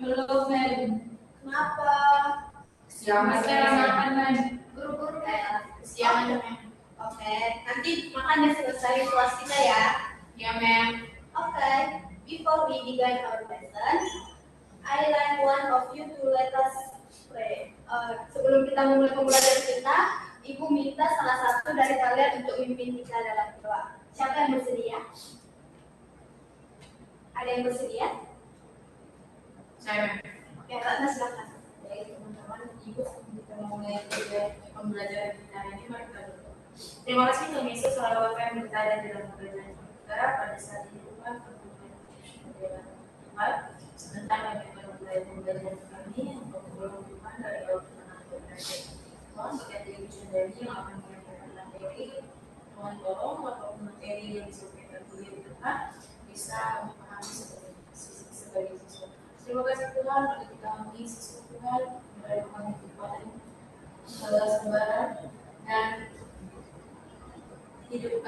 Belum, Men. Kenapa? Siapa makan, Men? Buru-buru kayak siang. Oke, nanti makan selesai kelas kita ya. Ya, Men. Oke, before we begin our lesson, I like one of you to let us pray. Sebelum kita memulai pembelajaran kita, Ibu minta salah satu dari kalian untuk memimpin kita dalam doa. Siapa yang bersedia? Ada yang bersedia? Saya, Men. Oke, Ratna silakan. Baik, teman-teman, Ibu, kita memulai pembelajaran kita ini, mari kita berdoa. Terima kasih Tuhan Yesus selalu akan berada dalam pembelajaran kita pada saat ini Tuhan Tuhan sebentar lagi akan memulai pembelajaran kami untuk menolong Tuhan dari awal Tuhan Tuhan berkati Ibu Sundari yang akan menyampaikan materi Tuhan tolong apapun materi yang disampaikan oleh Tuhan bisa memahami sebagai siswa. Terima kasih Tuhan bagi kami siswa Tuhan dari kami kekuatan kesabaran dan hidup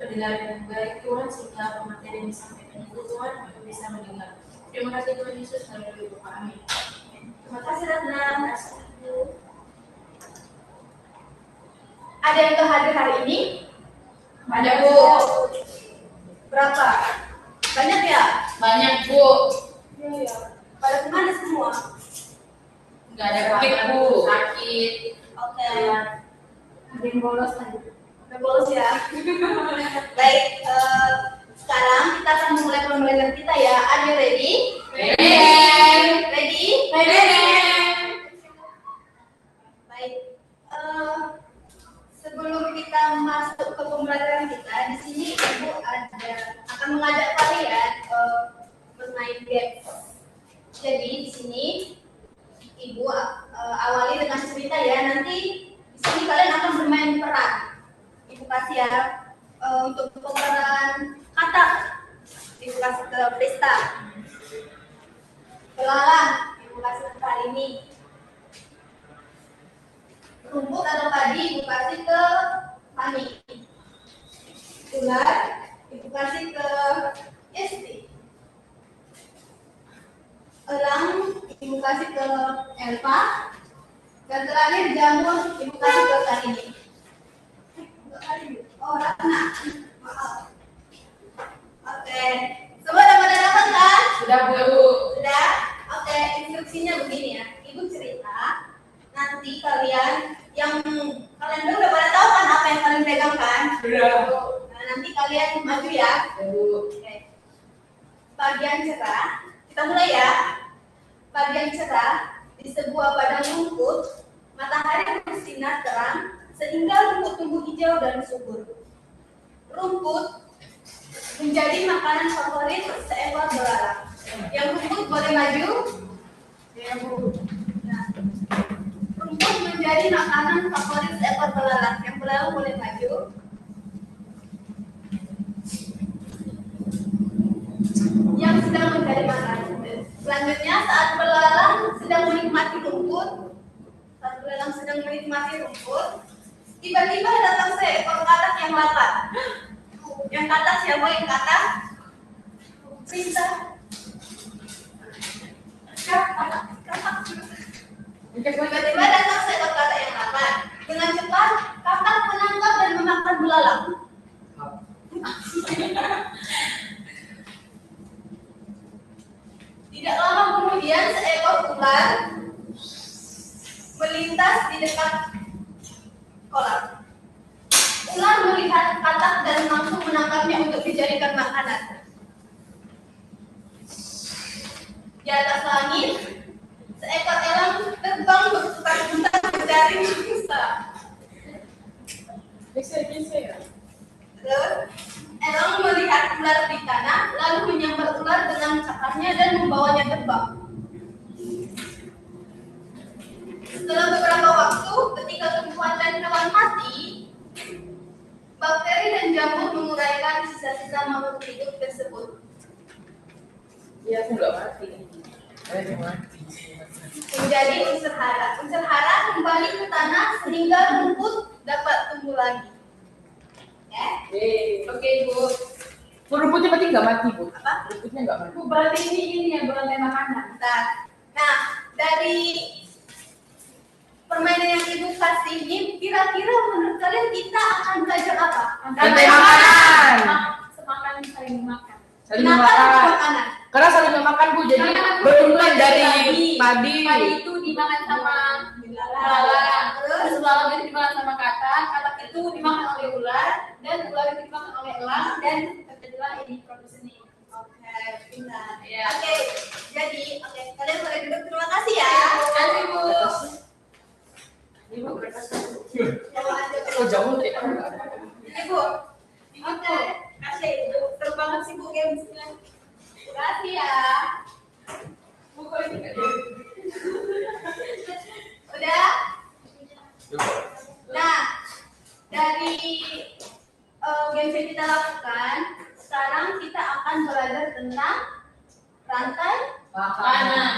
pendengar yang baik Tuhan sehingga materi yang disampaikan itu Tuhan kami bisa mendengar. Terima kasih Tuhan Yesus melalui doa amin. Terima kasih Ratna. Ada yang hadir hari ini? Ada Bu. Berapa? Banyak ya? Banyak Bu. Iya. Pada kemana semua? Enggak ada sakit Bu. Sakit. Oke. Ada yang bolos tadi. Bolos ya. Baik, sekarang kita akan memulai pembelajaran kita ya. Are you ready? Ready. Ready? Ready. Baik. Sebelum kita masuk ke pembelajaran kita, di sini Ibu akan mengajak kalian bermain game. Jadi di sini Ibu awali dengan cerita ya. Nanti di sini kalian akan bermain peran. Ibu kasih ya untuk pemeran kata. Ibu kasih ke Prista. Belalang. Ibu kasih ke kali ini. Rumput atau padi Ibu kasih ke Fani. Ular Ibu kasih ke Esti. Elang Ibu kasih ke Elva. Dan terakhir jamur Ibu kasih ke Karini. Oh, Ratna. Maaf. Oke. Semua dapat kan? Sudah Bu. Sudah? Oke, instruksinya begini ya. Ibu cerita. Nanti kalian udah pada tahu kan apa yang kalian pegang kan? Sudah. Nah, nanti kalian maju ya. Bu. Oke. Bagian cerah. Kita mulai ya. Bagian cerah di sebuah padang rumput, matahari bersinar terang sehingga rumput tumbuh hijau dan subur. Rumput menjadi makanan favorit seekor belalang. Yang rumput boleh maju? Ya Bu. Nah, rumput menjadi makanan favorit seekor belalang. Yang belalang boleh maju? Yang sedang mencari makan. Selanjutnya saat belalang sedang menikmati rumput, tiba-tiba datang seekor katak yang lapar. Yang katak siapa yang katak? Prista. Tiba-tiba datang seekor katak yang lapar. Dengan cepat katak menangkap dan memakan belalang. Tidak lama kemudian seekor ular melintas di dekat kolam. Ular melihat katak dan langsung menangkapnya untuk dijadikan makanan. Di atas langit, seekor elang terbang berputar-putar mencari mangsa. Terus, elang melihat ular di tanah, lalu menyambar ular dengan cakarnya dan membawanya terbang. Setelah beberapa waktu, ketika tumbuhan dan hewan mati, bakteri dan jamur menguraikan sisa-sisa makhluk hidup tersebut. Iya, aku nggak mati. Saya mati. Menjadi unsur hara. Unsur hara kembali ke tanah sehingga rumput dapat tumbuh lagi. Ya? Oke Bu. Rumputnya berarti nggak mati Bu? Apa? Rumputnya bentuknya nggak kan? Berarti ini ya berantai makanan. Nah, dari permainan yang Ibu kasih ini, kira-kira menurut kalian kita akan belajar apa? Rantai makanan. Semakan saling makan. Saling Kenapa harus memakan. makanan? Karena saling memakan Bu, jadi berulang dari padi. Padi itu dimakan sama belalang. Terus belalang itu dimakan sama katak. Katak itu dimakan oleh ular. Dan ular itu dimakan oleh elang. Dan terjadilah ini proses ini. Oke, pintar. Iya. Oke, jadi kalian boleh duduk. Terima kasih ya. Kasih Bu. Ibu, Bawa aja. oh jauh ya. Ibu. Oke, kasih Ibu. Seru banget sih Bu gamesnya. Terima kasih ya. Udah? Nah, dari games yang kita lakukan, sekarang kita akan belajar tentang rantai Makanan.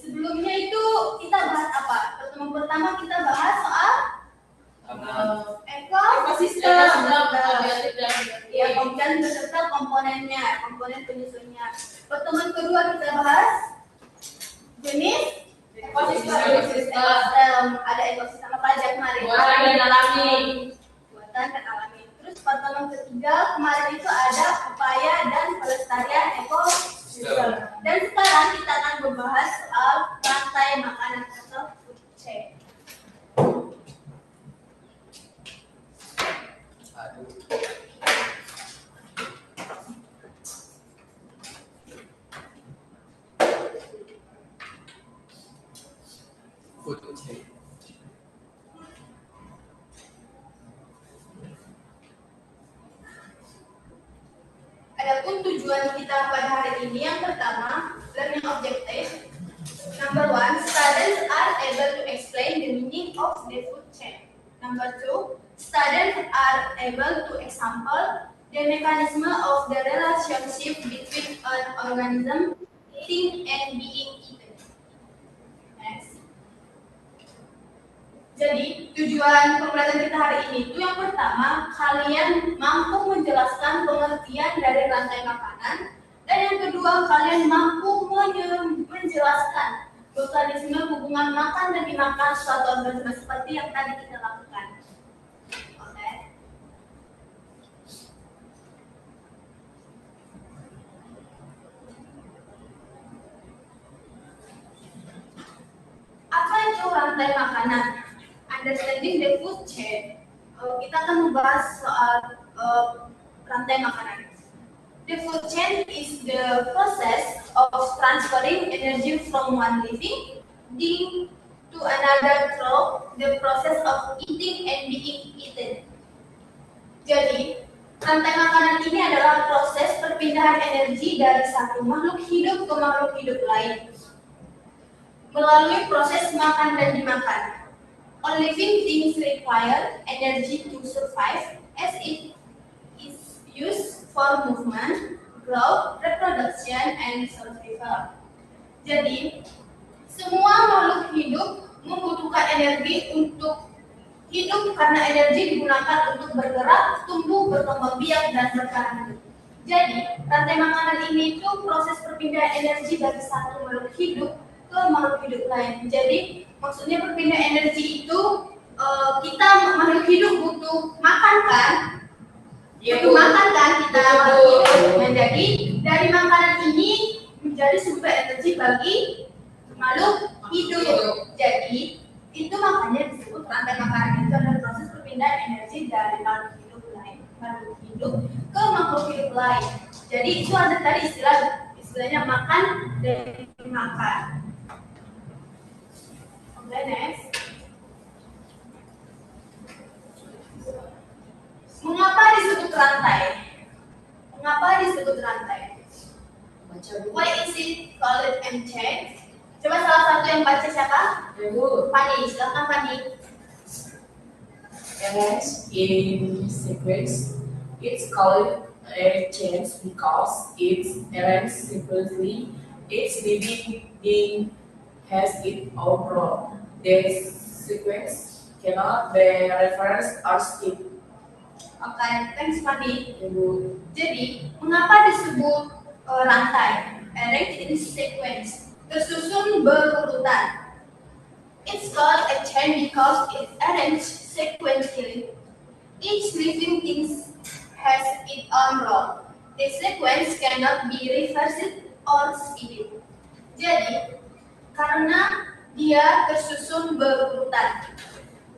Sebelumnya itu kita bahas apa? Pertemuan pertama kita bahas soal ekosistem ya, dan beserta komponennya, komponen penyusunnya. Pertemuan kedua kita bahas jenis ekosistem. Ada ekosistem apa aja kemarin? Buatan dan alami. Buatan dan alami. Terus pertemuan ketiga kemarin itu ada upaya dan pelestarian ekosistem. Dan sekarang kita akan membahas soal rantai makanan atau food chain. Adapun tujuan kita pada hari ini yang pertama, learning objective. Number one, students are able to explain the meaning of the food chain. Number two, students are able to example the mechanism of the relationship between an organism eating and being eaten. Next. Jadi, tujuan pembelajaran kita hari ini itu yang pertama, kalian mampu menjelaskan pengertian dari rantai makanan, dan yang kedua, kalian mampu menjelaskan mekanisme hubungan makan dan dimakan suatu organisme seperti yang tadi kita lakukan. Oke. Apa itu rantai makanan? Understanding the food chain. Kita akan membahas soal rantai makanan. The food chain is the process of transferring energy from one living being to another through the process of eating and being eaten. Jadi, rantai makanan ini adalah proses perpindahan energi dari satu makhluk hidup ke makhluk hidup lain melalui proses makan dan dimakan. All living things require energy to survive as it is used for movement, growth, reproduction, and survival. Jadi, semua makhluk hidup membutuhkan energi untuk hidup karena energi digunakan untuk bergerak, tumbuh, berkembang biak, dan bertahan hidup. Jadi, rantai makanan ini itu proses perpindahan energi dari satu makhluk hidup ke makhluk hidup lain. Jadi, maksudnya berpindah energi itu kita makhluk hidup butuh makan kan? Butuh makan kan kita makhluk hidup. Nah, jadi dari makanan ini menjadi sumber energi bagi makhluk hidup. Jadi itu makanya disebut rantai makanan. Itu adalah proses perpindahan energi dari makhluk hidup ke makhluk hidup lain. Jadi itu ada tadi istilahnya makan dan makan. Oke, next. Mengapa disebut rantai? Mengapa disebut rantai? Why is it called chain? Coba salah satu yang baca siapa? Fani, silakan Fani. As in sequence, it's called a chain because it arranges simply. Each living being has its own role. The sequence cannot be reversed or skipped. Oke, thanks Fani. Jadi, mengapa disebut rantai, arranged in sequence, tersusun berurutan. It's called a chain because it's arranged sequentially. Each living thing has its own role. The sequence cannot be reversed or speeded. Jadi, karena dia tersusun berurutan,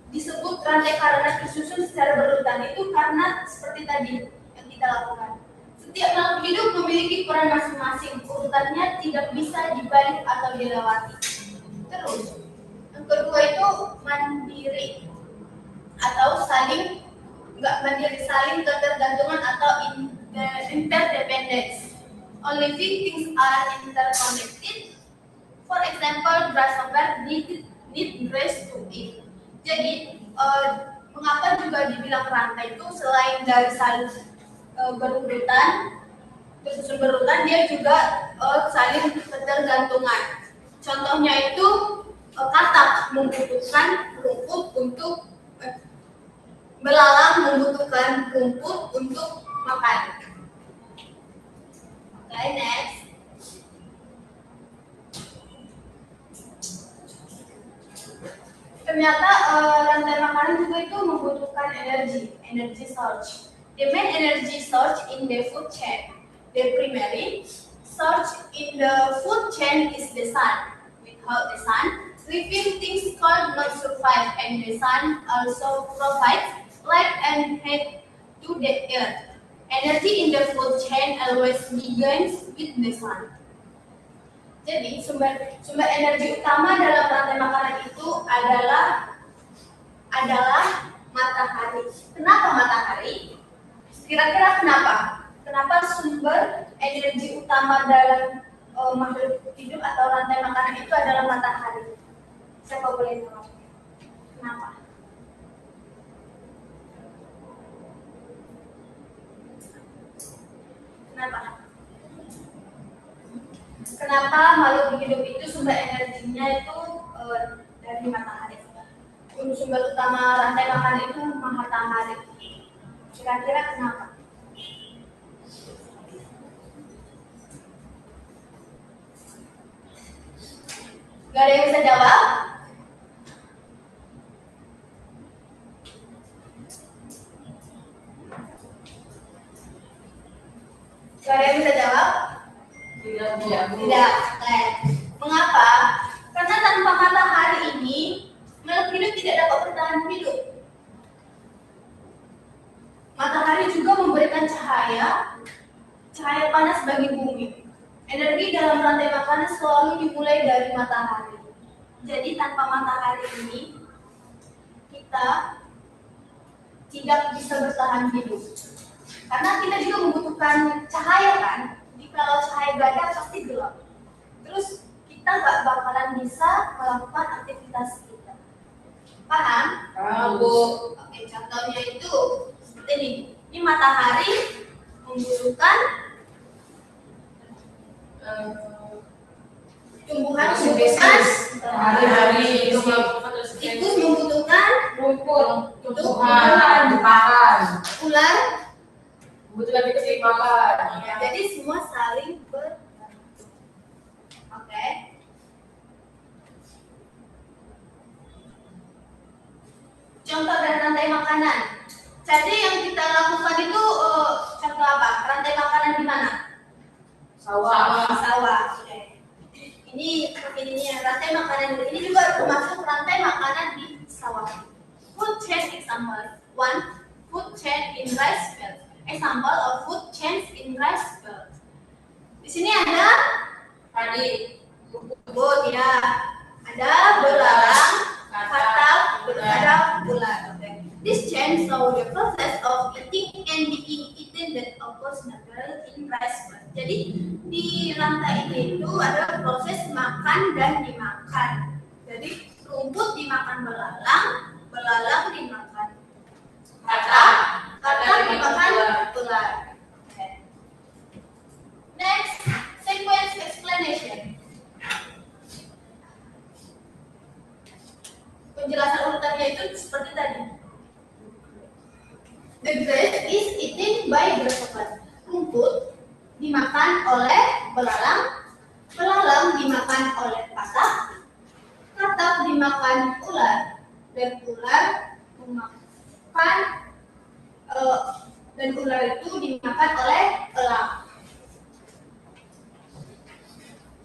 disebut rantai karena tersusun secara berurutan itu karena seperti tadi yang kita lakukan. Setiap makhluk hidup memiliki peran masing-masing, urutannya tidak bisa dibalik atau dilewati. Terus, yang kedua itu mandiri atau saling ketergantungan atau interdependence. All living things are interconnected. For example, grasshopper need grass to eat. Jadi, mengapa juga dibilang rantai itu selain dari saling berurutan, tersusun berurutan, dia juga saling ketergantungan. Contohnya itu katak membutuhkan rumput untuk belalang membutuhkan rumput untuk makan. Okay, next. Ternyata rantai makanan juga itu membutuhkan energy source. The main energy source in the food chain. The primary source in the food chain is the sun. Without the sun, living things could not survive, and the sun also provides light and heat to the earth. Energy in the food chain always begins with the sun. Jadi sumber energi utama dalam rantai makanan itu adalah matahari. Kenapa matahari? Kira-kira kenapa? Kenapa sumber energi utama dalam makhluk hidup atau rantai makanan itu adalah matahari? Siapa boleh jawab? Kenapa? Kenapa makhluk hidup itu sumber energinya itu dari matahari? Sumber utama rantai makanan itu matahari. Kira-kira kenapa? Gak ada yang bisa jawab? Gak ada yang bisa jawab? Tidak. Mengapa? Karena tanpa matahari ini, makhluk hidup tidak dapat bertahan hidup. Matahari juga memberikan cahaya panas bagi bumi. Energi dalam rantai makanan selalu dimulai dari matahari. Jadi tanpa matahari ini, kita tidak bisa bertahan hidup. Karena kita juga membutuhkan cahaya kan? Jadi kalau cahaya gak ada pasti gelap. Terus kita gak bakalan bisa melakukan aktivitas kita. Paham? Bu. Oke, contohnya itu seperti ini. Ini matahari membutuhkan tumbuhan hari-hari itu membutuhkan rumput, tumbuhan, makan, ular. kebutuhan keseimbangan. Ya, jadi semua saling Oke. Contoh dari rantai makanan. Jadi yang kita lakukan itu contoh apa? Rantai makanan di mana? Sawah. Oke. Ini rantai makanan ini juga termasuk rantai makanan di sawah. Food chain example. One, food chain in rice field. Example of food chains in rice field. Di sini ada Tadi tidak ada belalang, katak, ada ular. This chain show the process of eating and being eaten that occurs naturally in rice field. Jadi di rantai ini itu ada proses makan dan dimakan. Jadi rumput dimakan belalang, belalang dimakan katak dimakan ular. Okay. Next, sequence explanation. Penjelasan urutannya itu seperti tadi. The grass is eaten by grasshopper. Rumput dimakan oleh belalang, belalang dimakan oleh katak, katak dimakan ular, dan ular memakan dan ular itu dimakan oleh elang.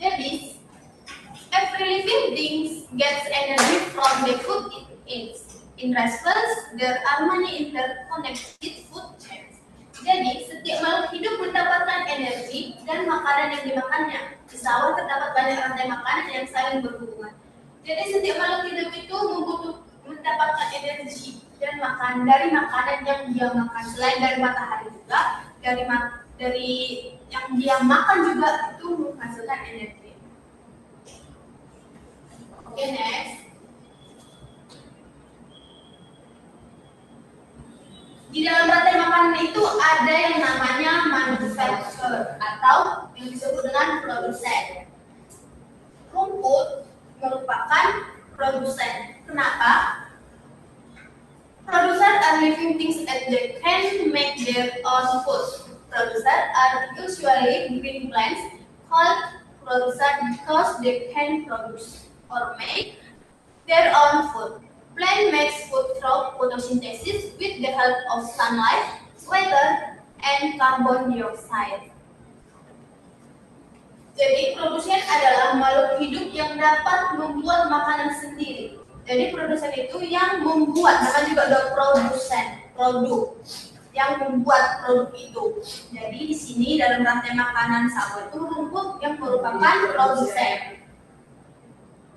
Jadi, every living thing gets energy from the food it eats. In response, there are many interconnected food chains. Jadi, setiap makhluk hidup mendapatkan energi dan makanan yang dimakannya. Di sawah terdapat banyak rantai makanan yang saling berhubungan. Jadi, setiap makhluk hidup itu mendapatkan energi dan makan dari makanan yang dia makan. Selain dari matahari juga, dari yang dia makan juga itu menghasilkan energi. Oke, next. Di dalam rantai makanan itu ada yang namanya manufacturer atau yang disebut dengan produsen. Rumput merupakan produsen. Kenapa? Producers are living things that they can make their own food. Producers are usually green plants called producers because they can produce or make their own food. Plant makes food through photosynthesis with the help of sunlight, water, and carbon dioxide. Jadi produsen adalah makhluk hidup yang dapat membuat makanan sendiri. Jadi produsen itu yang membuat, namanya juga ada produsen, produk yang membuat produk itu. Jadi di sini dalam rantai makanan sawah itu rumput yang merupakan produsen.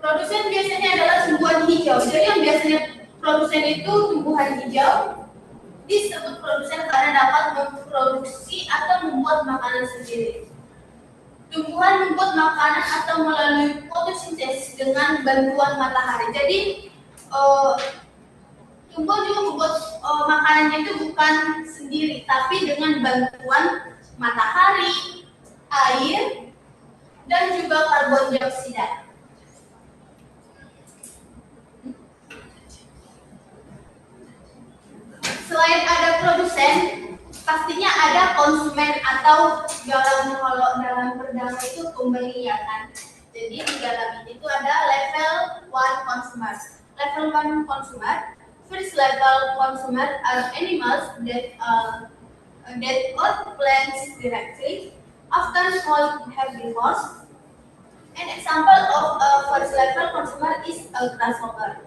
Produsen biasanya adalah tumbuhan hijau. Jadi yang biasanya produsen itu tumbuhan hijau disebut produsen karena dapat memproduksi atau membuat makanan sendiri. Tumbuhan membuat makanan atau melalui fotosintesis dengan bantuan matahari. Jadi tumbuhan juga membuat makanannya itu bukan sendiri, tapi dengan bantuan matahari, air, dan juga karbon dioksida. Selain ada produsen, pastinya ada konsumen atau dalam perdagangan itu pembeli ya kan. Jadi di dalam ini itu ada level 1 consumer. Level 1 consumer, first level consumer are animals that eat plants directly, often called herbivores. An example of a first level consumer is a grasshopper.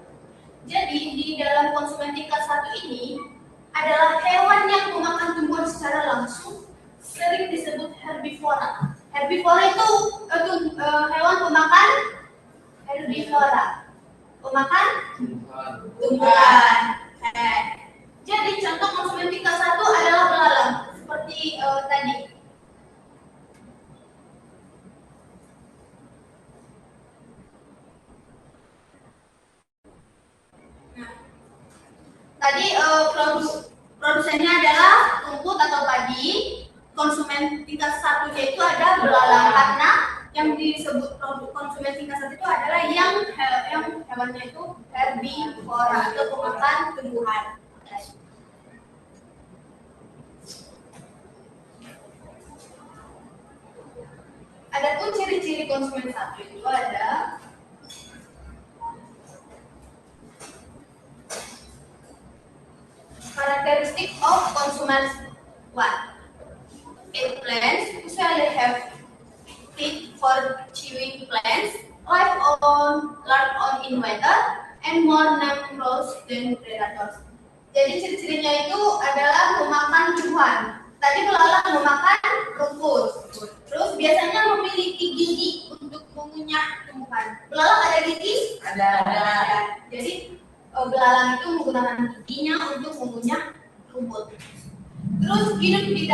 Jadi di dalam konsumen tingkat 1 ini adalah hewan yang memakan tumbuhan secara langsung, sering disebut herbivora. Herbivora itu hewan pemakan herbivora, pemakan tumbuhan. Jadi contoh konsumen tingkat 1 adalah belalang, seperti tadi. Tadi produsennya adalah rumput atau padi. Konsumen tingkat 1-nya itu ada belalang, karena yang disebut konsumen tingkat 1 itu adalah yang hewannya itu herbivora atau pemakan tumbuhan. Adapun ciri-ciri konsumen 1 itu ada characteristic of consumers 1. Eat plants, usually have teeth for chewing plants, live on in water, and more numerous than predators. Jadi ciri-cirinya itu adalah memakan tumbuhan. Tadi belalang memakan rumput. Terus biasanya memiliki gigi untuk mengunyah tumbuhan. Belalang ada gigi? Ada. Jadi belalang itu menggunakan giginya untuk mengunyah rumput. Terus hidup di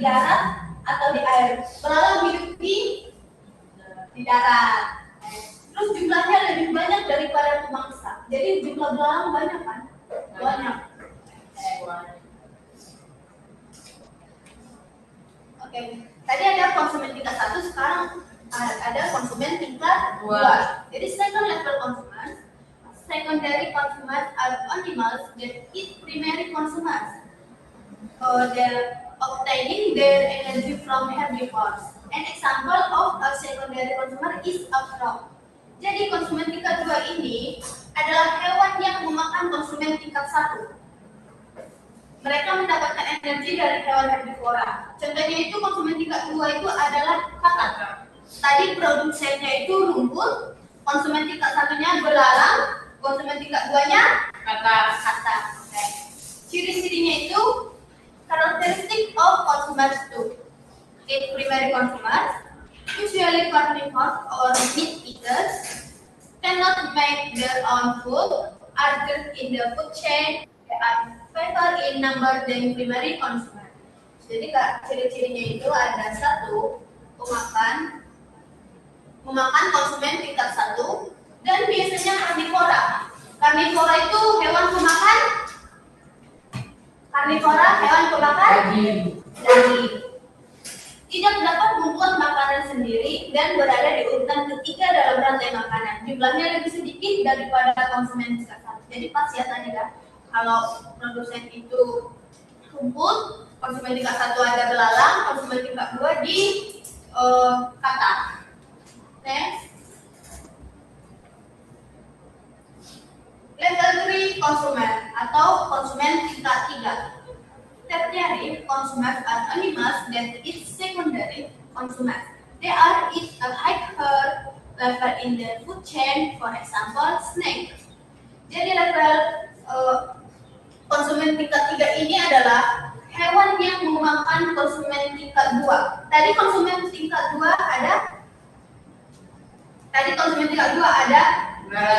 darat atau di air. Belalang hidup di darat. Terus jumlahnya lebih banyak daripada pemangsa. Jadi jumlah belalang banyak kan? Banyak. Oke. Tadi ada konsumen tingkat 1, sekarang ada konsumen tingkat 2. Jadi second level consumers. Secondary consumers are animals that eat primary consumers. They're obtaining their energy from herbivores. An example of a secondary consumer is a frog. Jadi konsumen tingkat 2 ini adalah hewan yang memakan konsumen tingkat 1. Mereka mendapatkan energi dari hewan herbivora. Contohnya itu konsumen tingkat 2 itu adalah kakak. Tadi produsennya itu rumput, konsumen tingkat 1-nya belalang, konsumen tingkat 2-nya kata. Okay. Ciri-cirinya itu characteristic of consumers too. Okay, primary consumers, usually carnivores or meat eaters, cannot make their own food, are third in the food chain, they are fewer in number than primary consumers. Jadi ciri-cirinya itu ada satu, memakan konsumen tingkat 1, dan biasanya karnivora. Karnivora itu hewan pemakan daging. Tidak dapat membuat makanan sendiri dan berada di urutan ketiga dalam rantai makanan. Jumlahnya lebih sedikit daripada konsumen tingkat 1. Jadi pas ya tadi kan, kalau produsen itu rumput, konsumen tingkat 1 ada belalang, konsumen tingkat 2 di katak. Next. Level 3 consumer atau konsumen tingkat 3. Tertiary consumers are animals that eat secondary consumers. They are at a higher level in the food chain, for example, snake. Jadi level konsumen tingkat 3 ini adalah hewan yang memakan konsumen tingkat 2. Tadi konsumen tingkat 2 ada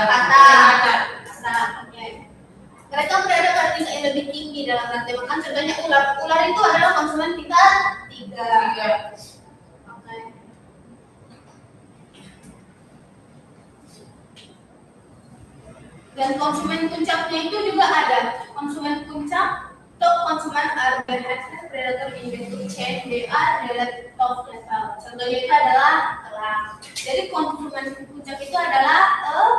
kata. Okay. Mereka berada pada tingkat yang lebih tinggi dalam rantai makan. Contohnya ular. Ular itu adalah konsumen tingkat 3. Okay. Dan konsumen puncaknya itu juga ada. Konsumen puncak, top consumer are the highest predator in the food chain. They are the top level. Contohnya itu adalah elang. Jadi konsumen puncak itu adalah elang.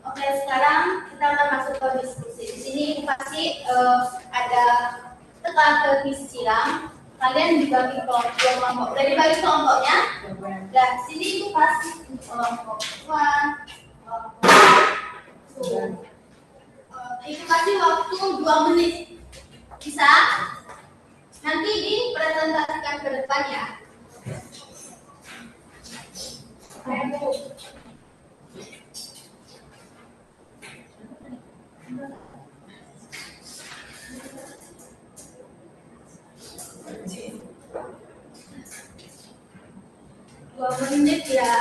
Oke, sekarang kita akan masuk ke diskusi. Di sini pasti ada teka-teki silang. Kalian dibagi kelompok. Udah dibagi kelompoknya? Dan sini itu pasti kelompok 1, kelompok 2. Itu pasti waktu 2 menit. Bisa? Nanti dipresentasikan ke depannya. Dua menit ya.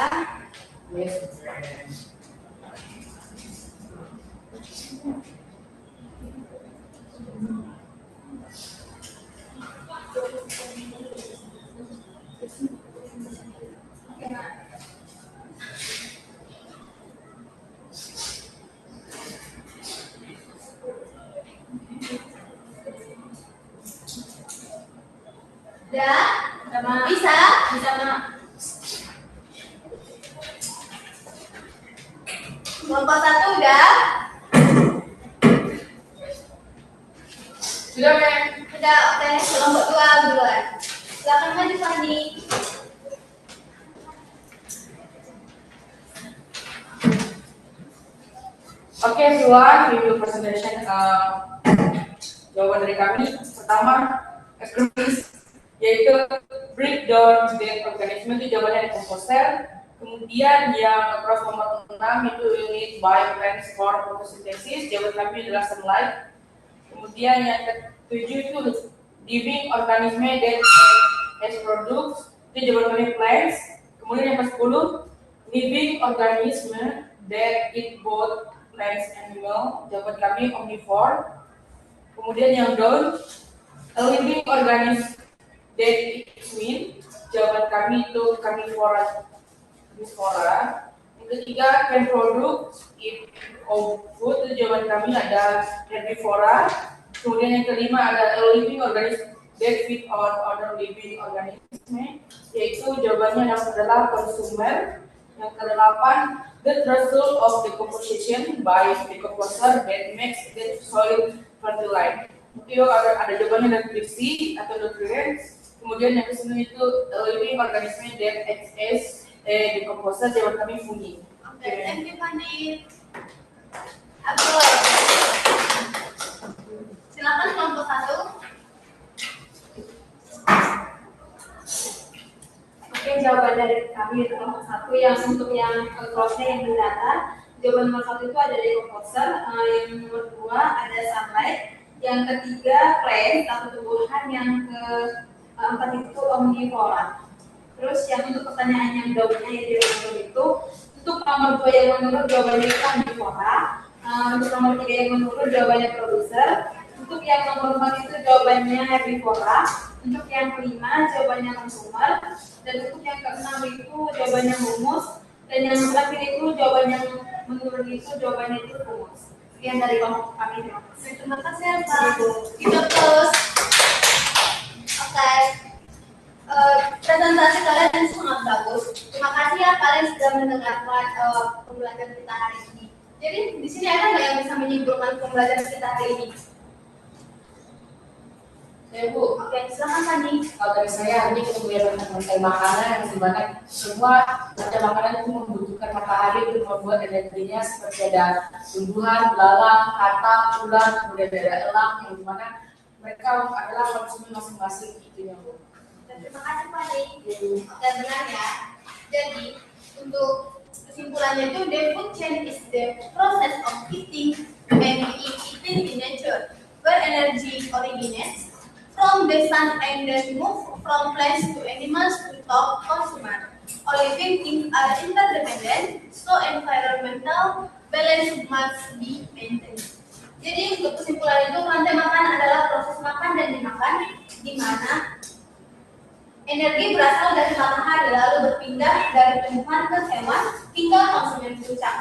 Bisa? Bisa, Mak. Kelompok 1 udah? Sudah, Mek? Sudah, oke. Kelompok 2 duluan. Silakan maju, Fani. Oke, everyone, we will presentation jawaban dari kami. Pertama, acronyms, yaitu breakdown dead organism, itu jawabannya di komposer. Kemudian yang across nomor 6 itu unit by plants for photosynthesis, jawaban kami adalah sunlight. Kemudian yang ke-7 itu living organism that has products, itu jawaban kami plants. Kemudian yang ke-10 living organism that eat both plants and animal, jawaban kami omnivore. Kemudian yang down, a living organism that eats meat, jawaban kami itu carnivora. Yang ketiga, can produce eat of food, itu jawaban kami ada herbivora. Kemudian yang kelima ada a living organism that feed on other living organism, yaitu jawabannya adalah consumer. Yang ke-8, the result of decomposition by decomposer that makes the soil fertile. Yuk ada jawabannya nutrisi atau nutrients. Kemudian yang kesini itu living organisme that access decomposer, jawaban kami fungi. Oke, thank you Fani. Abdul. Silakan kelompok 1. Oke, jawaban dari kami itu nomor 1 yang untuk yang crossnya yang mendata. Jawaban nomor 1 itu ada decomposer, yang nomor 2 ada sunlight, yang ketiga plant atau tumbuhan, yang keempat itu omnivora. Terus yang untuk pertanyaan yang daunnya yang dirangkum itu, untuk nomor 2 yang menurut jawabannya itu omnivora, untuk nomor 3 yang menurut jawabannya produser, untuk yang nomor 4 itu jawabannya herbivora, untuk yang kelima jawabannya consumer, dan untuk yang keenam itu jawabannya humus, dan yang terakhir itu jawabannya menurut itu jawabannya itu humus. Sekian dari kelompok kami. Terima kasih ya Pak. Kita terus. Oke. Presentasi kalian sangat bagus. Terima kasih ya kalian sudah mendengarkan pembelajaran kita hari ini. Jadi di sini ada nggak yang bisa menyimpulkan pembelajaran kita hari ini? Ya Bu, Oke, silakan Fani. kalau dari saya hari ini kita melihat rantai makanan yang dimana semua rantai makanan itu membutuhkan matahari untuk membuat energinya, seperti ada tumbuhan, belalang, katak, ular, kemudian ada elang yang dimana mereka adalah konsumen masing-masing itunya Bu. Terima kasih Fani. Oke, benar ya. Jadi untuk kesimpulannya itu the food chain is the process of eating and being eaten in nature, where energy originates from the sun and then move from plants to animals to top consumer. All living things are interdependent, so environmental balance must be maintained. Jadi untuk kesimpulan itu rantai makan adalah proses makan dan dimakan, di mana energi berasal dari matahari lalu berpindah dari tumbuhan ke hewan hingga konsumen puncak.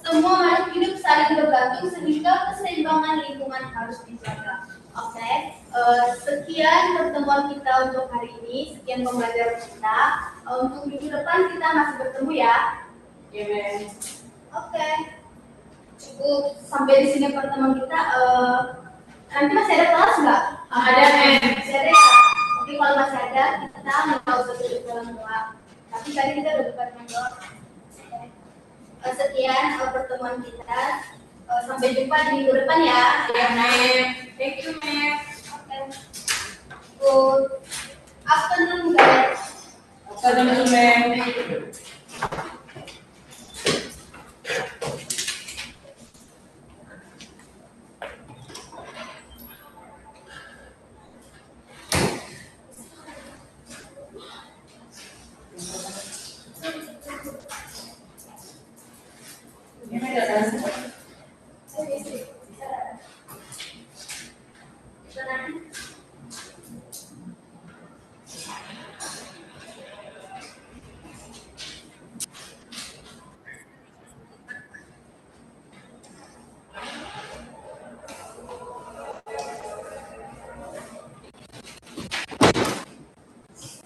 Semua makhluk hidup saling bergantung sehingga keseimbangan lingkungan harus dijaga. Oke, sekian pertemuan kita untuk hari ini. Sekian pembelajaran kita. Untuk minggu depan kita masih bertemu ya. Amen. Oke, cukup sampai di sini pertemuan kita. Nanti masih ada kelas nggak? Ada, Men. Masih ada ya. Tapi kalau masih ada, kita nggak usah duduk dalam kelas. Tapi tadi kita udah buka dengan doa. Sekian pertemuan kita. Sampai jumpa di minggu depan ya. Ya, Men. Thank you, Men. Oke. Good afternoon, guys. Assalamualaikum, Men.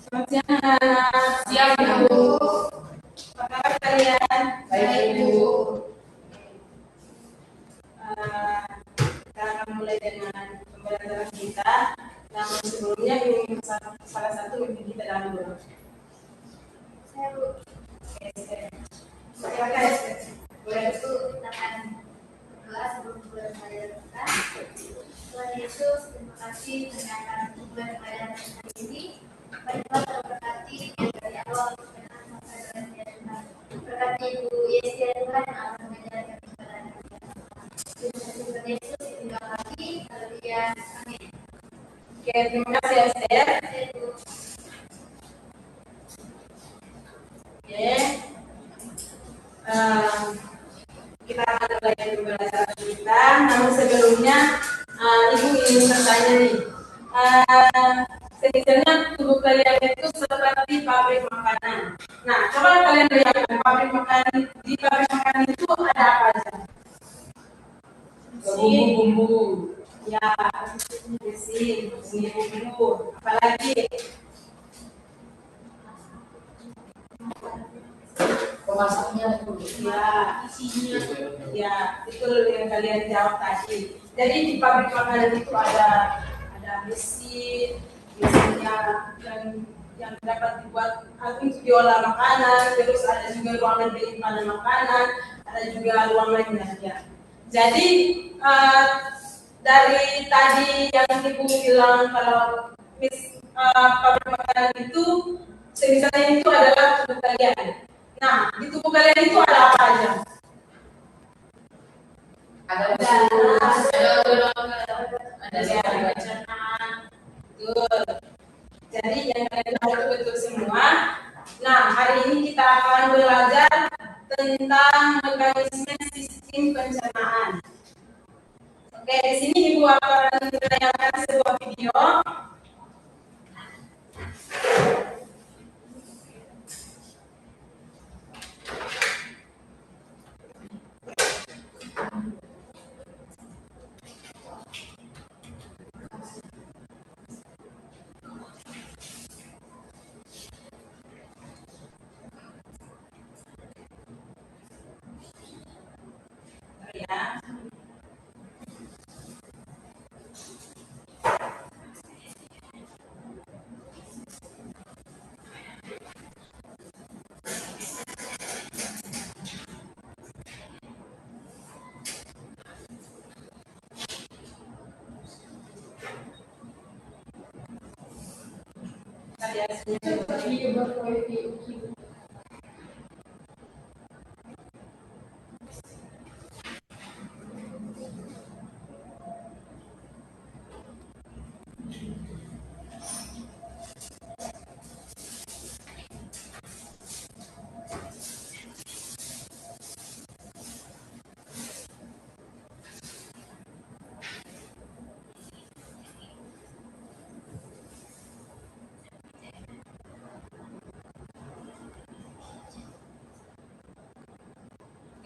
Selamat siang, anak. Siang, Ibu. Apa kabar kalian? Baik, Ibu. Kita akan mulai dengan pembelajaran kita. Namun sebelumnya ingin salah satu mimpi kita dalam dulu. Saya Bu. Silakan. Boleh. Itu kita akan kelas sebelum pembelajaran kita. Tuhan Yesus, terima kasih mendengarkan pembelajaran hari ini. Mari Tuhan terberkati yang dari awal sampai Tuhan. Berkati Ibu Yesi ya Tuhan yang akan mengajarkan pembelajaran kita. Tuhan Yesus terima kasih. Haleluya. Amin. Oke, terima kasih Esther. Saya Bu. Oke. Kita akan mulai pembelajaran kita. Namun sebelumnya, Ibu ingin bertanya nih. Sebenarnya tubuh kalian itu seperti pabrik makanan. Nah, coba kalian lihat pabrik makanan, di pabrik makanan itu ada apa aja? Bumbu-bumbu. Ya, mesin, bumbu-bumbu. Apalagi? Masaknya dulu. Ya, isinya. Ya, itu yang kalian jawab tadi. Jadi di pabrik makanan itu ada mesin, mesinnya yang dapat dibuat untuk diolah makanan, terus ada juga ruangan penyimpanan makanan, ada juga ruang lainnya. Ya. Jadi dari tadi yang ibu bilang kalau pabrik makanan itu misalnya itu adalah tubuh kalian. Nah, di tubuh kalian itu ada apa aja? Ada pencernaan. Betul. Jadi yang kalian tahu itu betul semua. Nah, hari ini kita akan belajar tentang mekanisme sistem pencernaan. Oke, di sini Ibu akan menayangkan sebuah video. Ya.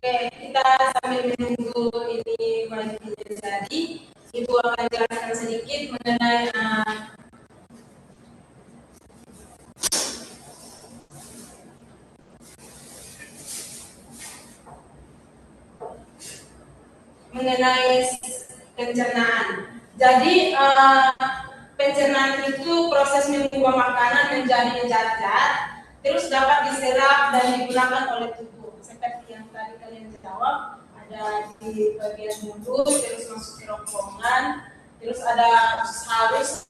Oke, kita sambil menunggu ini menjadi, Ibu akan jelaskan sedikit mengenai pencernaan. Jadi pencernaan itu proses mengubah makanan menjadi zat-zat, terus dapat diserap dan digunakan oleh tubuh. Seperti yang tadi kalian jawab, ada di bagian mulut, terus masuk ke ronggongan, terus ada halus.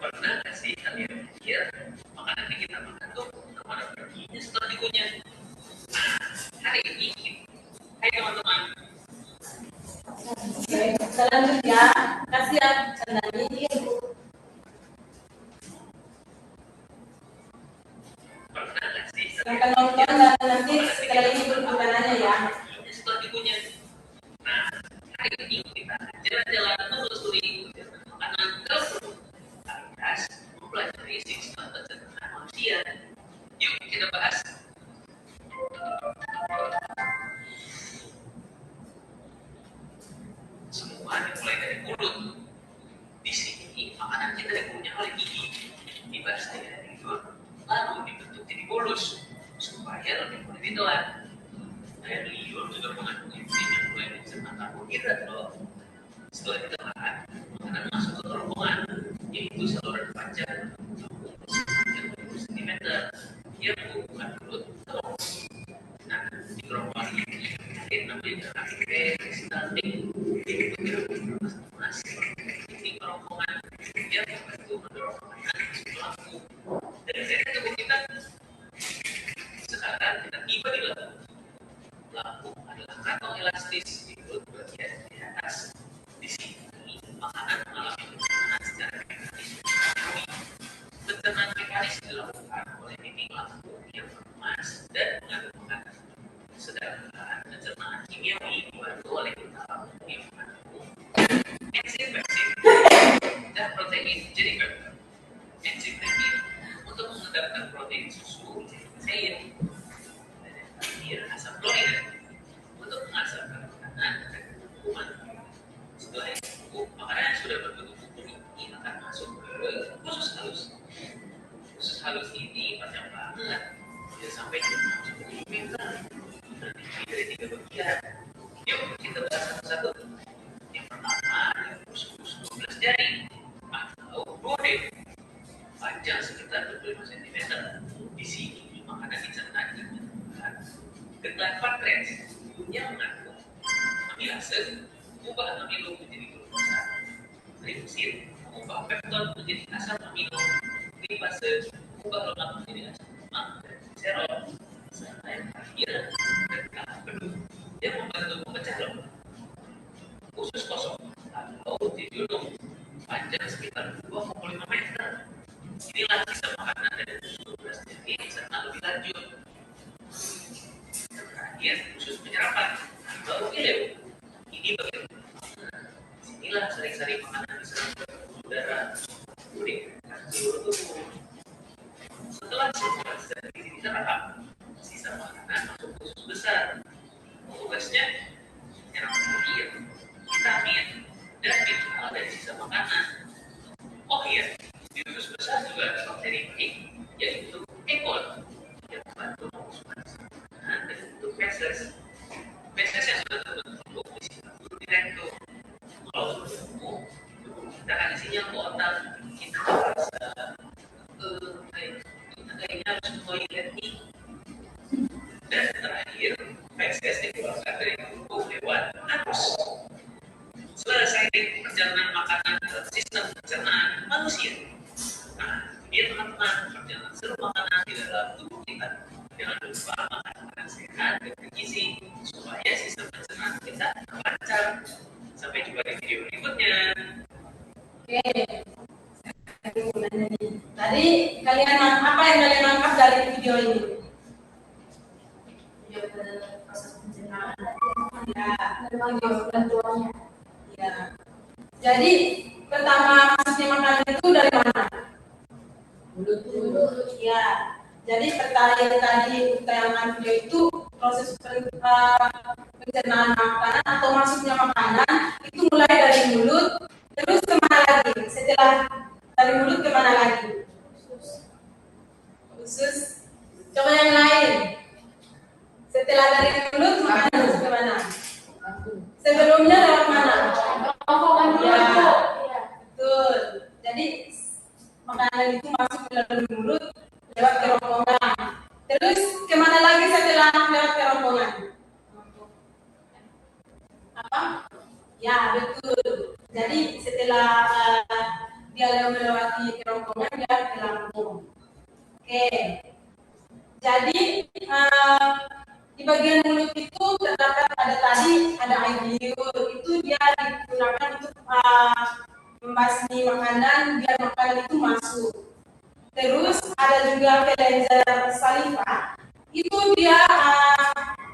Pernah nggak sih kalian pikir makanan yang kita makan tuh kemana perginya setelah dikunyah? Nah, hari ini, hai teman-teman. Oke, selanjutnya kasih Candani. Pernah nggak sih Silahkan nonton dan nanti setelah ini pertanyaannya ya. setelah dikunyah? Nah, hari ini kita jalan-jalan menelusuri makanan tersebut alias mempelajari sistem pencernaan manusia. Yuk kita bahas. mulus supaya lebih boleh ditelan. Air liur juga mengandung enzim yang boleh mencerna karbohidrat loh. Setelah ditelan, makanan masuk ke kerongkongan, yaitu saluran panjang 20 cm. Dia menghubungkan mulut ke kerongkongan. Nah, di kerongkongan ini mungkin namanya peristaltik, yaitu mas di kerongkongan. Dia membantu mendorong makanan masuk ke lambung. Dan dari tubuh kita sekarang kita tiba di lambung. Lambung adalah kantong elastis di mulut bagian di atas. Di sini makanan mengalami pencernaan secara mekanis. Pencernaan mekanis dilakukan oleh dinding lambung yang mengemas dan mengatur makanan. Sedangkan pencernaan kimiawi dibantu oleh pita lambung yang mengandung enzim-enzim dan protein jadi faktor. Enzim ini untuk mengendapkan protein susu menjadi kasein. Dan asam klorid untuk mengasalkan makanan dan kuman. Setelah itu, makanan yang sudah berbentuk bubur ini akan masuk ke usus halus. Usus halus ini panjang banget, dia sampai 1 meter. Terdiri dari 3 bagian. Yuk kita bahas satu-satu. Yang pertama, usus 12 jari atau brode, panjang sekitar 25 cm. Di sini makanan dicerna dengan getah pankreas yang mengandung amilase, mengubah amilo menjadi glukosa. Tripsin mengubah peptid menjadi asam amino. Lipase mengubah lemak menjadi asam lemak dan gliserol. Serta yang terakhir, getah bedu yang membantu memecah lemak. Usus kosong atau jejunum panjang sekitar 2,5 meter. Inilah sisa makanan dari usus 12 jari serta lebih lanjut. Terakhir, usus penyerapan atau ileum. Ini bagian inilah sari-sari makanan diserap ke udara, kulit, dan seluruh tubuh. Setelah semua zat gizi diserap, sisa makanan masuk ke usus besar. Tugasnya menyerap protein, vitamin, dan mineral dari sisa makanan. Oh iya, di usus besar juga ada bakteri baik, yaitu E. coli yang membantu membusukkan makanan dengan bentuk feses. Feses yang sudah terbentuk disita dulu di rektum. Kalau sudah ketemu, kita akan isinya ke otak. Kita merasa kayaknya harus toilet nih. Dan terakhir, feses dikeluarkan dari tubuh lewat anus. Selesai perjalanan makanan ke sistem pencernaan manusia. Nah, dia teman-teman perjalanan seluruh makanan di dalam tubuh kita. Jangan lupa makan makanan sehat dan bergizi supaya sistem pencernaan kita lancar. Sampai jumpa di video berikutnya. Oke. Tadi kalian apa yang kalian tangkap dari video ini? Video proses pencernaan. Ya, Memang bantuannya. ya. Jadi pertama masuknya makanan itu dari mana? Mulut. Ya. Jadi pertanyaan tadi tayangan video itu proses pencernaan makanan atau masuknya makanan itu mulai dari mulut terus kemana lagi? Setelah dari mulut kemana lagi? Usus. Coba yang lain. Setelah dari mulut makanan masuk kemana? Sebelumnya lewat mana? Ya, betul. Jadi makanan itu masuk melalui mulut lewat kerongkongan. Terus kemana lagi setelah lewat kerongkongan? Apa? Ya, betul. Jadi setelah dia melewati kerongkongan dia ke lambung. Oke. Jadi di bagian mulut itu terdapat ada air liur. Itu dia digunakan untuk membasmi makanan biar makanan itu masuk. Terus ada juga kelenjar saliva. Itu dia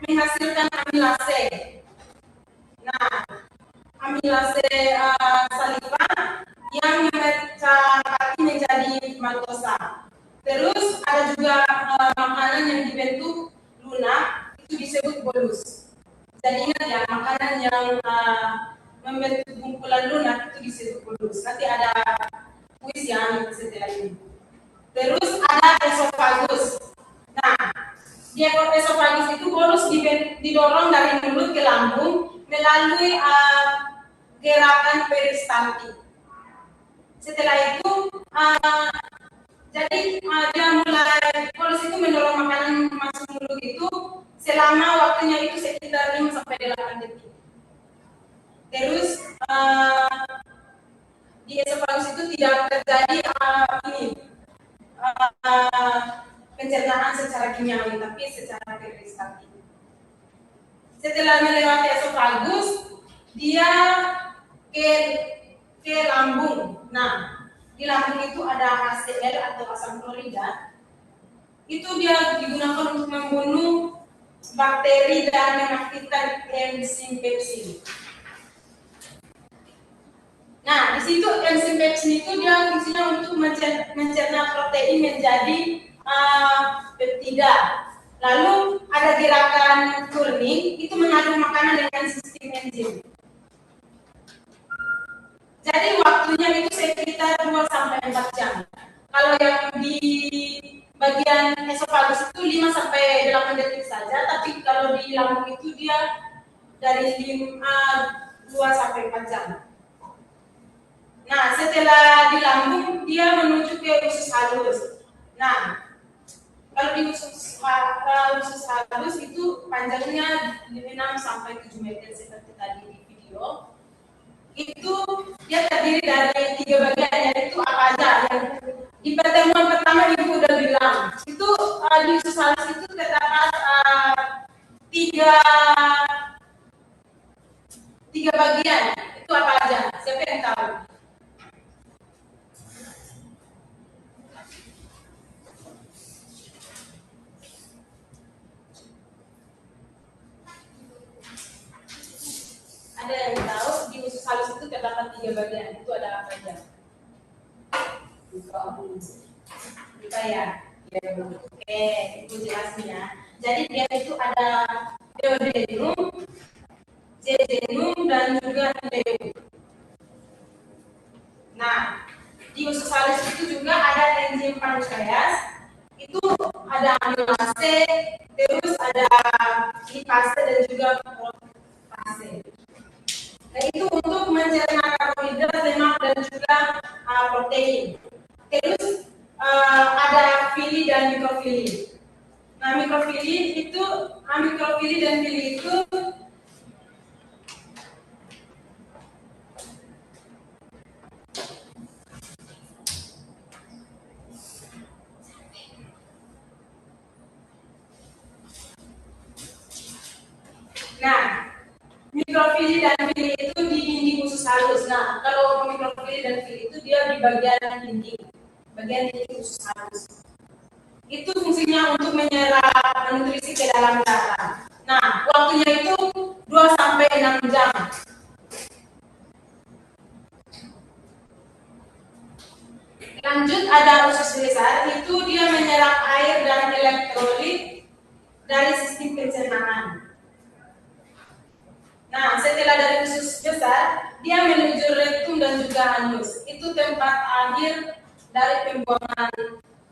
menghasilkan amilase. Nah, amilase saliva yang memecah hati menjadi maltosa. Terus ada juga makanan yang dibentuk lunak, itu disebut bolus. Jadi ingat ya, makanan yang membentuk kumpulan lunak itu disebut bolus. Nanti ada kuis yang setelah ini. Terus ada esofagus. Nah, esophagus itu bolus didorong dari mulut ke lambung melalui gerakan peristaltik. Setelah itu dia mulai bolus itu mendorong makanan masuk mulut itu selama waktunya itu sekitar 5 sampai 8 detik. Terus di esophagus itu tidak terjadi pencernaan secara kimiawi, tapi secara peristaltik. Setelah melewati esophagus, dia ke lambung. Nah, di lambung itu ada HCl atau asam klorida. Itu dia digunakan untuk membunuh bakteri dan mengaktifkan enzim pepsin. Nah, di situ enzim pepsin itu dia fungsinya untuk mencerna protein menjadi peptida. Lalu ada gerakan turning itu mengaduk makanan dengan sistem enzim. Jadi waktunya itu sekitar 2 sampai 4 jam. Kalau yang di bagian esophagus itu 5 sampai 8 detik saja, tapi kalau di lambung itu dia dari 2 sampai 4 jam. Nah, setelah di lambung dia menuju ke usus halus. Nah, kalau di usus halus itu panjangnya 6 sampai 7 meter seperti tadi di video. Itu dia terdiri dari 3 bagian, yaitu apa aja yang di pertemuan pertama Ibu udah bilang. Itu di usus halus itu terdapat 3 bagian. Itu apa aja? Siapa yang tahu? Ada yang tahu di usus halus itu terdapat 3 bagian. Itu ada apa aja? Lupa ya? Oke, itu jelasin ya. Jadi dia itu ada duodenum, jejunum, dan juga ileum. Nah, di usus halus itu juga ada enzim pankreas. Itu ada amilase, terus ada lipase dan juga protase. Nah, itu untuk mencerna karbohidrat, lemak, dan juga protein. Terus ada fili dan mikrofili. Nah, mikrofili dan fili itu mikrofili dan fili itu di dinding usus halus. Nah, kalau mikrofili dan fili itu dia di bagian dinding usus halus. Itu fungsinya untuk menyerap nutrisi ke dalam darah. Nah, waktunya itu 2 sampai 6 jam. Lanjut ada usus besar, itu dia menyerap air dan elektrolit dari sistem pencernaan. Nah, setelah dari usus besar, dia menuju rektum dan juga anus. Itu tempat akhir dari pembuangan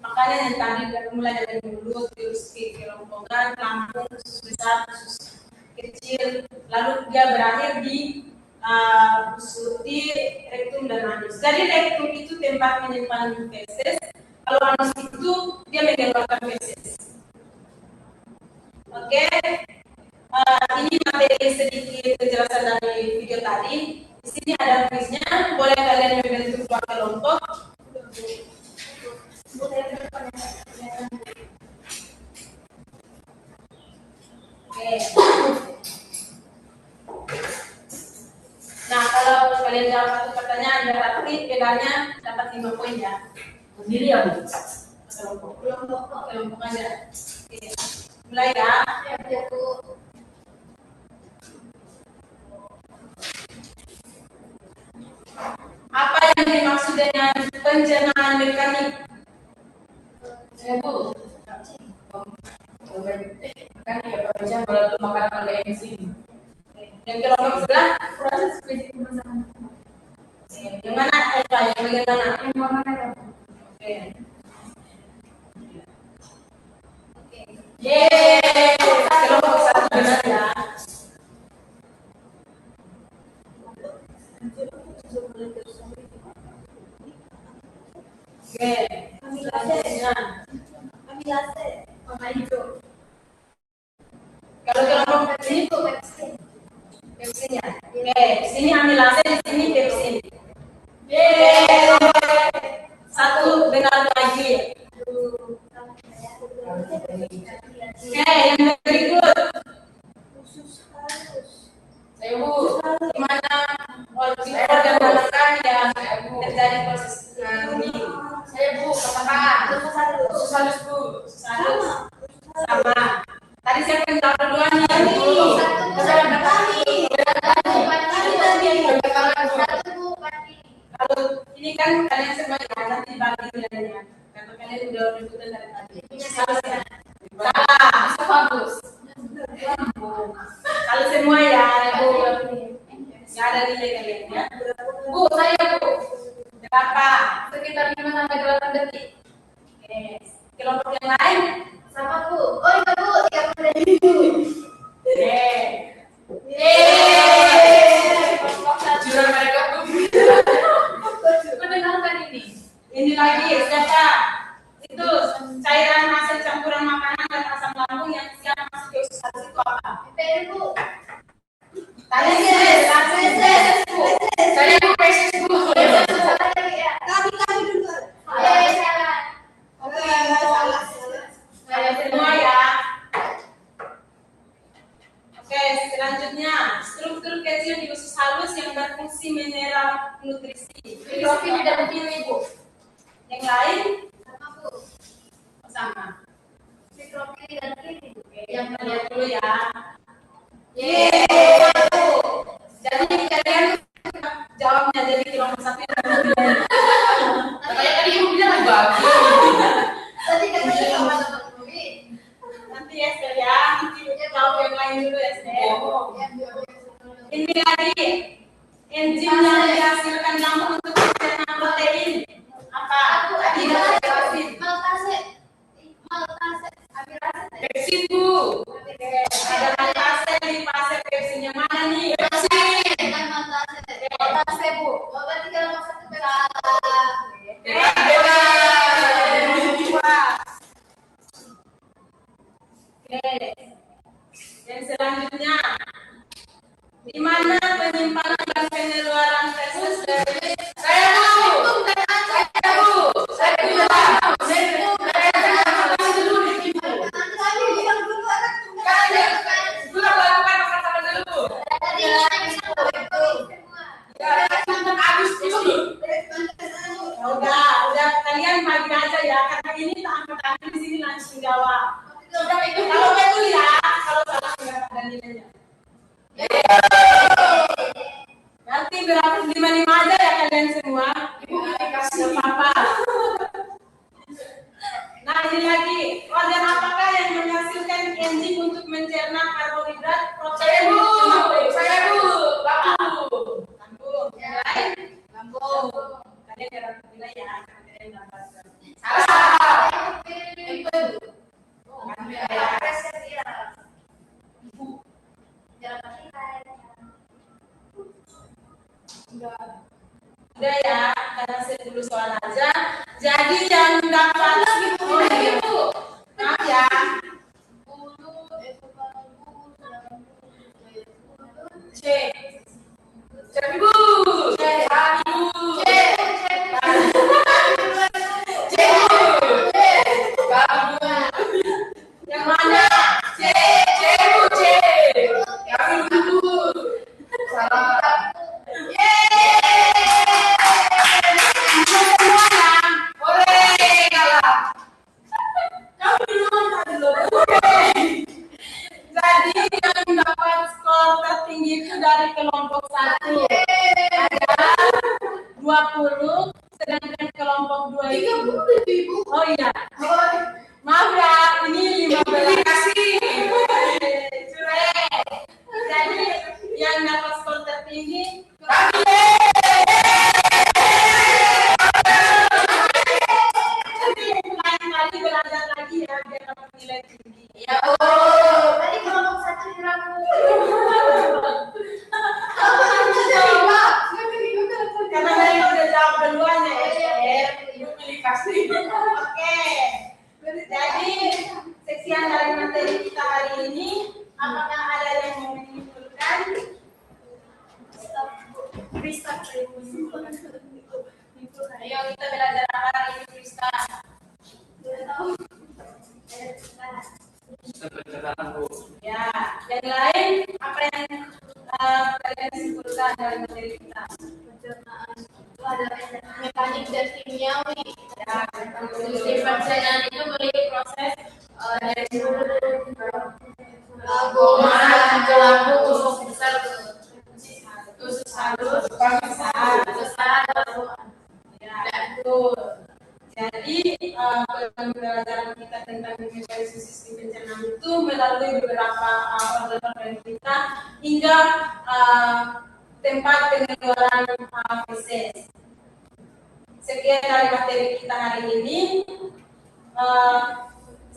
makanan yang tadi mulai dari mulut, terus ke kerongkongan, lambung, usus besar, usus kecil, lalu dia berakhir di rektum dan anus. Jadi rektum itu tempat menyimpan feses, kalau anus itu dia mengeluarkan feses. Oke. Ini materi sedikit penjelasan dari video tadi. Di sini ada kuisnya, boleh kalian membentuk dua kelompok. Oke. Nah, kalau kalian jawab satu pertanyaan berarti bedanya dapat 5 poin ya. Sendiri ya, Bu? Kelompok aja. Oke. Mulai ya. Apa yang dimaksud dengan pencernaan mekanik? Bu. Kan ya baca melalui makanan oleh enzim. Yang kelompok sebelah? Proses fisik pemasangan. Yang mana? Yang bagian mana? Yang mana ya? Oke. Oke. Yeay. amilase, warna hijau. Kalau kelompok ini Itu pepsin. pepsin ya. Oke, di sini amilase, di sini pepsin. Yeay. Satu benar lagi. Oke, yang berikut. Usus halus. Saya Bu, gimana organ makan yang terjadi proses ini? Saya Bu, katakan. Usus halus Bu, usus halus. Sama. Tadi siapa yang jawab duluan nih? Kalau ini kan kalian semua ya, nanti dibagi nilainya. Karena kalian udah ikutan dari tadi. Salah ya? Salah, itu bagus. Kalau semua ya, Bu. Nggak ada nilai kalian ya. Bu, saya Bu. Berapa? Sekitar 5 sampai 8 detik. Oke. Kelompok yang lain? Sama Bu. Oh iya Bu, 30 detik Bu. Oke. Yeay. Jurang mereka Bu. Mendengarkan ini. Ini lagi siapa? Itu cairan hasil campuran makanan dan asam lambung yang siap masuk ke usus halus itu apa? PPD Bu. Tadi saya Bu. Saya Bu PSS Bu. Kami dulu. Salah. Oke, salah. Saya semua ya. Oke, selanjutnya struktur kecil di usus halus yang berfungsi mineral nutrisi. Mikrofi tidak begini Bu. Yang lain Sama Bu. sama. Mikrofili dan kiri Bu. Oke, yang lihat dulu ya. Yeay. Jadi kalian jawabnya jadi kelompok 1 dan 2. Kayak tadi Ibu bilang bagus. Tadi katanya sama teman-teman. Nanti Esther ya, nanti jawab yang lain dulu Esther. Ini lagi enzim yang dihasilkan lambung untuk mencerna protein. Apa? Amilase. Maltase. Amilase. Pepsin Bu. Ada maltase, lipase, pepsin yang mana nih? Maltase Bu. Oh, berarti kalau mau satu salah. Oke. Yang selanjutnya, di mana penyimpanan dan pengeluaran feses dari saya Bu. Udah kalian bagi aja ya, karena ini tak angkat di sini langsung jawab. Kalau betul ya, kalau salah nggak ada nilainya. Nanti berapa 5 aja ya kalian semua. Ibu kasih apa? Nah ini lagi, organ apakah yang menghasilkan enzim untuk mencerna karbohidrat, protein? Saya Bu, lambung. Yang lain? Lambung. Kalian dapat nilai ya, kalian dapat. Salah. Udah ya, karena 10 soal aja. Jadi yang dapat oh iya Bu. Maaf ya. C. Cek Bu. Yang mana? C Bu, C. Kami dulu. Salah. Jadi yang dapat skor tertinggi itu dari kelompok 1 ada 20, sedangkan kelompok 2 itu 30. Oh iya. Maaf ya, ini 15. Kasih. Jadi yang dapat skor tertinggi kali belajar lagi ya biar dapat nilai tinggi. Ya Tadi kelompok 1 dirangkul. karena dari udah jawab duluan ya. Ibu pilih kasih. Oke. Jadi sekian dari materi kita hari ini. Apakah ada yang mau menyimpulkan? Ayo kita belajar apa hari ini, Krista? Ya, yang lain apa yang kalian simpulkan dari materi kita? Ada mekanik dan kimiawi. Ya, industri persenan itu memiliki proses dari Gomah, ke lampu, tusuk besar, tusuk halus, besar, ya betul. Jadi pembelajaran kita tentang mekanisme sistem pencernaan itu melalui beberapa organ kita hingga tempat pengeluaran feses. Sekian dari materi kita hari ini.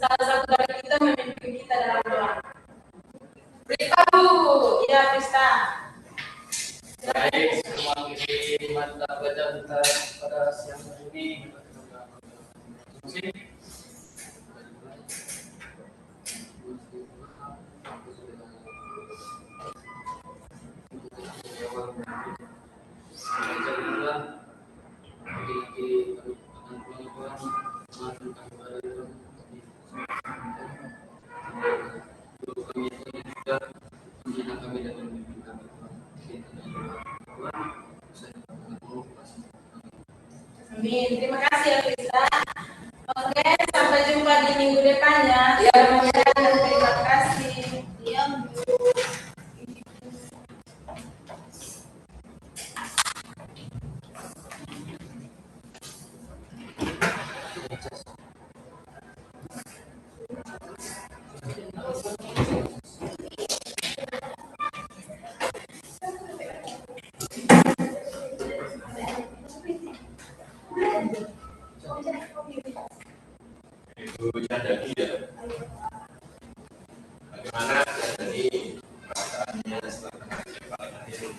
Salah satu dari kita memimpin kita dalam doa. Beritahu, ya Krista. Baik, semua ini mata baca kita pada siang hari ini. Amin. Terima kasih ya Krista. Oke, sampai jumpa di minggu depan ya. Terima kasih. Ibu Chandagi ya, bagaimana jadi perasaannya setelah mengajar paling akhir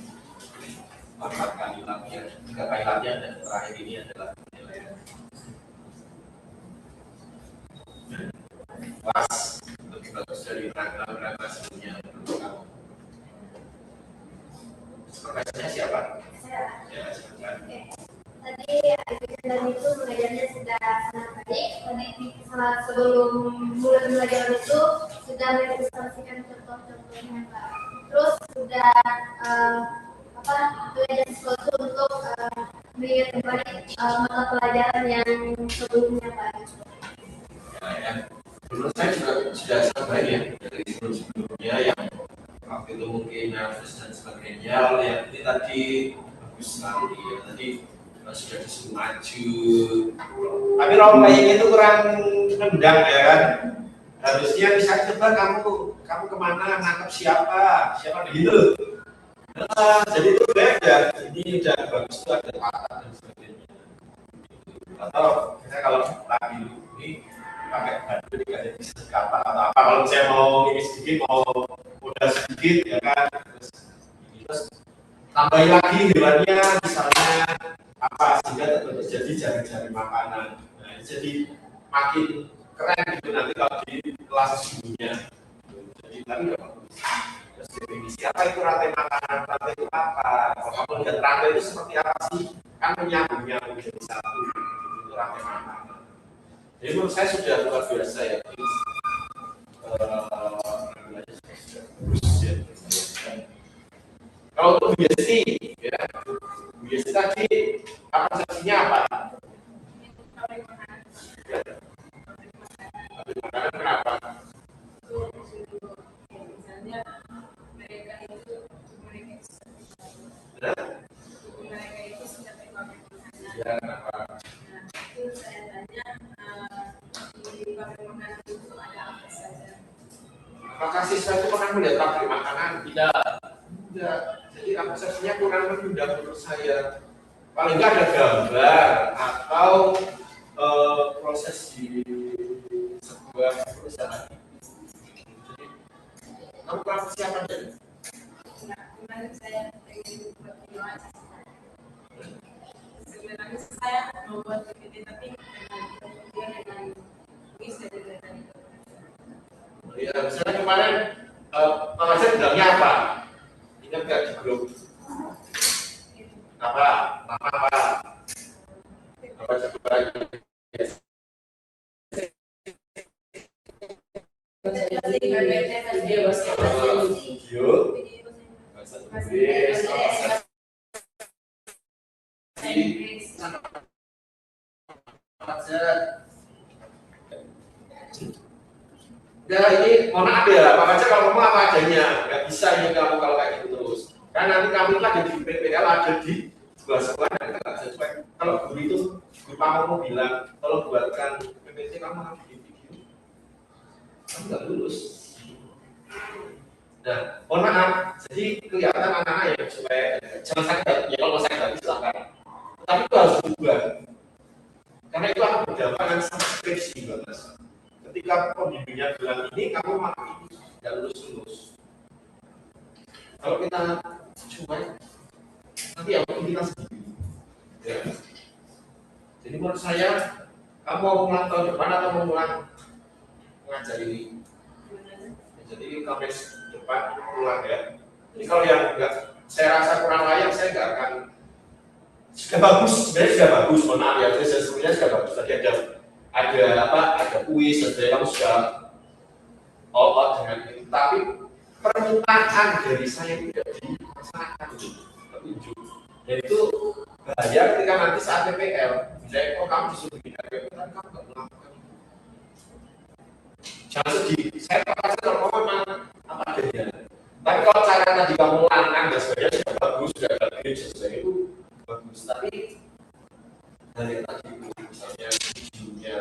4 kali latihan, 3 kali latihan dan terakhir ini adalah penilaian pas lebih bagus dari rangka sebelumnya untuk kamu. Profesornya siapa? Ya, silakan. Tadi dan itu mengajarnya sudah sangat baik. Tadi sebelum mulai belajar itu sudah mengilustrasikan contoh-contohnya Pak. Terus sudah belajar sesuatu untuk mengingat kembali mata pelajaran yang sebelumnya Pak. Ya. Menurut saya juga sudah sangat baik ya dari sebelum-sebelumnya yang waktu itu mungkin nervous dan sebagainya. Ya ini tadi bagus sekali ya tadi sudah disuruh maju. Tapi role playing itu kurang nendang ya kan. Harusnya bisa coba kamu kemana nangkep siapa begitu. Nah, jadi itu beda. Ini udah bagus tuh ada kata dan sebagainya. Atau kita kalau lagi ini pakai batu dikasih kata atau apa kalau saya mau ini sedikit mau modal sedikit ya kan terus tambahin lagi hewannya misalnya apa sehingga terbentuk jadi jari-jari makanan. Nah ini jadi makin keren gitu nanti kalau di kelas sebelumnya. Jadi tadi udah bagus. Terus definisi apa itu rantai makanan, rantai itu apa? Kalau kamu lihat rantai itu seperti apa sih? Kan menyambung jadi satu. Itu rantai makanan. Jadi menurut saya sudah luar biasa ya. Kalau untuk BST, ya, BST tadi konsepsinya apa? Ya. Kenapa? Misalnya mereka itu sudah Ya, kenapa? Itu saya tanya di pabrik makanan itu ada apa saja? Apakah siswa itu pernah melihat pabrik makanan? Tidak. Jadi konsepsinya kurang menunda menurut saya. Paling nggak ada gambar atau proses di sebuah perusahaan. Jadi, kamu kurang persiapan jadi? Kemarin saya ingin buat video aja. Sebenarnya saya mau buat PPT tapi dengan bisa Ya, misalnya kemarin Pak Masya bilangnya apa? Ingat nggak di grup? Apa? Nama apa? Apa coba? Video bahasa Video, bahasa Inggris, Ya ini mohon maaf ya, Pak Baca kalau ngomong apa adanya, nggak bisa ini kamu kalau kayak gitu terus. Kan nanti kamu itu ada di PPL, ada di sekolah-sekolah, dan kita nggak sesuai. Kalau guru itu, guru kamu bilang, tolong buatkan PPT kamu harus bikin video, kamu nggak lulus. Nah, mohon maaf, jadi kelihatan anak-anak ya supaya jangan sakit, ya kalau sakit hati silakan. Tapi itu harus diubah, karena itu akan berdampak dengan skripsi, Mas. Ketika pembimbingnya bilang ini, kamu malah tidak lulus. Kalau kita cuma nanti yang kita sendiri. Ya. Jadi menurut saya, kamu mau pulang tahun depan atau mau pulang mengajar ini? Jadi kamis depan pulang ya. Jadi kalau yang enggak, saya rasa kurang layak, saya enggak akan. Sudah bagus, sebenarnya sudah bagus. Mohon maaf ya, saya sebenarnya sudah bagus. Tadi ada kuis, kamu sudah all out dengan itu. Tapi permintaan dari saya tidak dilaksanakan petunjuk. Dan itu bahaya ketika nanti saat PPL, misalnya kalau kamu disuruh bikin PPL, kamu nggak melakukan. Jangan sedih, saya paksa kalau kamu memang apa adanya. Tapi kalau cara tadi kamu langkah dan sebagainya sudah bagus, sudah ada grade sesuai itu bagus. Tapi dari tadi misalnya videonya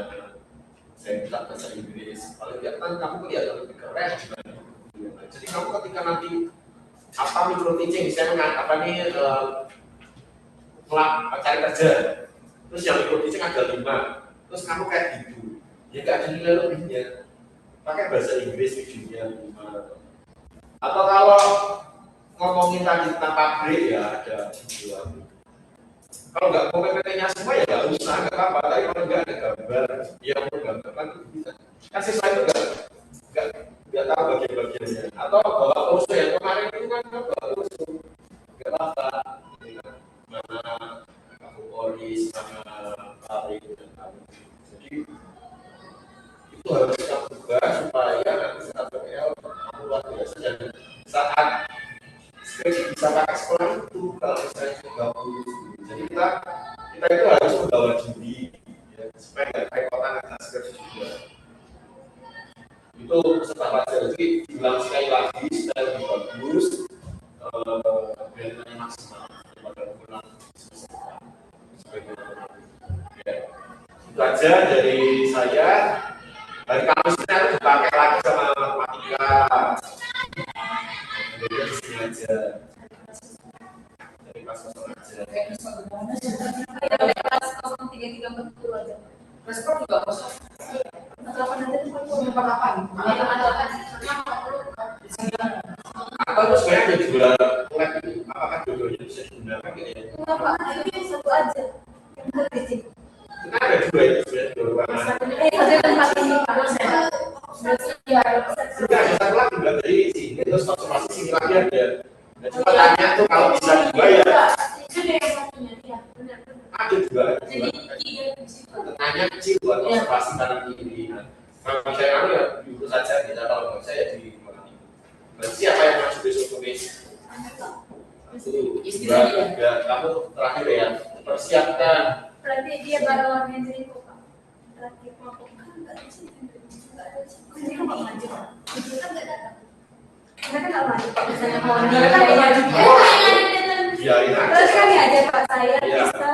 saya minta bahasa Inggris, kalau kelihatan kamu kelihatan lebih keren dibanding. Jadi kamu ketika nanti apa micro teaching, misalnya apa nih cari kerja, terus yang micro teaching ada 5, terus kamu kayak gitu, ya nggak ada nilai lebihnya. Pakai bahasa Inggris videonya 5. Atau kalau ngomongin tadi tentang pabrik ya ada video. Kalau nggak mau PPT-nya semua ya nggak usah, nggak apa-apa. Tapi kalau nggak ada gambar, ya mau gambar kan bisa. Kan siswa itu nggak tahu bagian-bagiannya. Atau bawa kursus yang kemarin itu kan bawa kursus, nggak apa-apa. Mana kamu polis, mana pabrik dan kamu. Jadi itu harus kita ubah supaya nanti saat PPL kamu luar biasa dan saat skripsi bisa pakai sekolah itu kalau misalnya bagus. Jadi kita itu harus membawa diri ya, supaya nggak kerepotan dengan skripsi juga. Itu serta pelajar. Jadi diulang sekali lagi supaya lebih bagus, biar nilainya maksimal daripada ulang semester. Ya. Itu aja dari saya. Hari Kamis ini harus dipakai lagi sama matematika. Jadi di sini aja. Dari kelas 0 aja. Dari kelas 0334 aja. Respon juga kosong. Atau apa nanti Sampai kapan? Atau itu sebenarnya ada dua lab ini. Apakah dua-duanya bisa digunakan gitu ya? Kenapa? Ini satu aja. Yang benar di sini. Kita ada dua itu sebenarnya dua ruangan. Ada tempat ini Pak. Sudah ada satu lagi bilang dari sini terus observasi sini lagi ada. Dan cuma tanya tuh kalau bisa dua ya. Sudah yang satunya, ya benar. Ada dua. Jadi tiga di situ. Tanya kecil buat observasi kanan kiri. Kalau saya kamu ya diurus saja kita kalau nggak bisa ya di mana. Berarti siapa yang masuk besok tulis? Dua, tiga. Kamu terakhir ya. Persiapkan. Berarti dia baru handling kok Pak. Terakhir kelompok kan nggak ada sih. Nggak ada sih. Ini kan Pak maju. Itu kan nggak datang. Mereka nggak maju Pak. Misalnya mau mereka nggak maju. Biarin aja. Terus kali aja Pak saya Iya. bisa